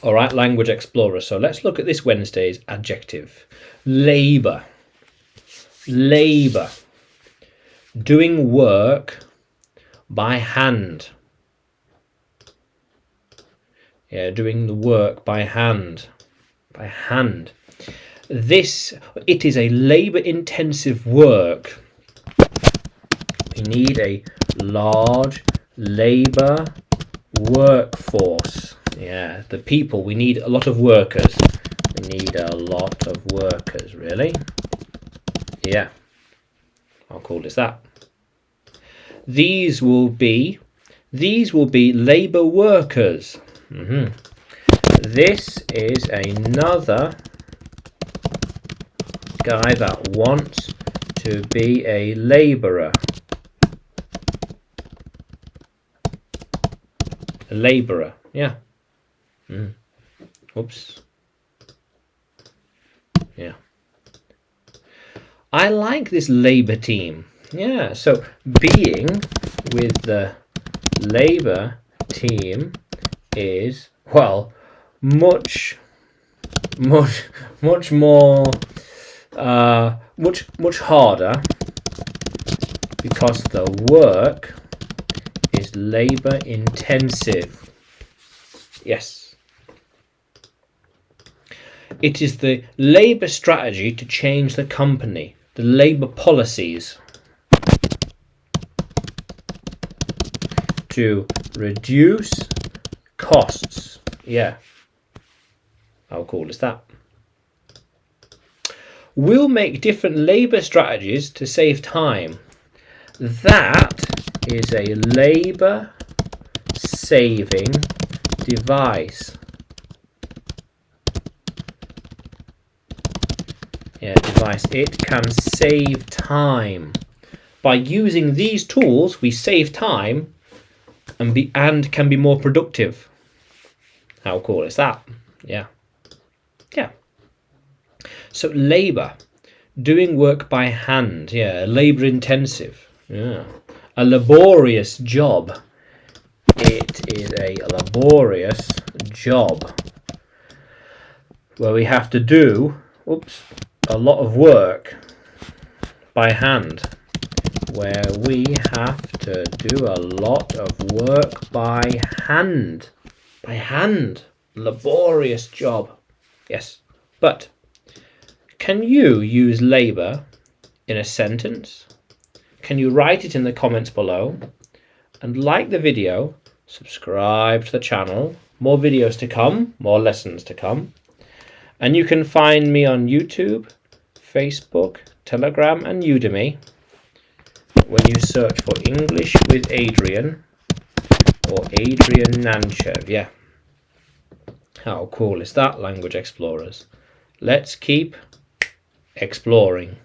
All right, Language Explorer. So let's look at this Wednesday's adjective. Labour. Labour. Doing work by hand. Yeah, doing the work by hand. By hand. It is a labour-intensive work. We need a large labour workforce. Yeah, the people, we need a lot of workers. We need a lot of workers, really. Yeah, how cool is that? These will be labour workers. This is another guy that wants to be a labourer. A labourer, yeah. Oops. Yeah. I like this Labour team. Yeah, so being with the Labour team is, well, much harder, because the work is labour intensive. Yes. It is the Labour strategy to change the company, the Labour policies to reduce costs. Yeah. How cool is that? We'll make different labour strategies to save time. That is a labour saving device. Yeah, device. It can save time. By using these tools, we save time and can be more productive. How cool is that? Yeah. Yeah. So labour, doing work by hand. Yeah, labour intensive. Yeah. A laborious job. It is a laborious job where we have to do a lot of work by hand. Where we have to do a lot of work by hand. By hand. Laborious job. Yes. But can you use labour in a sentence? Can you write it in the comments below? And like the video, subscribe to the channel. More videos to come, more lessons to come. And you can find me on YouTube, Facebook, Telegram and Udemy when you search for English with Adrian or Adrian Nanchev. Yeah. How cool is that, Language Explorers? Let's keep exploring.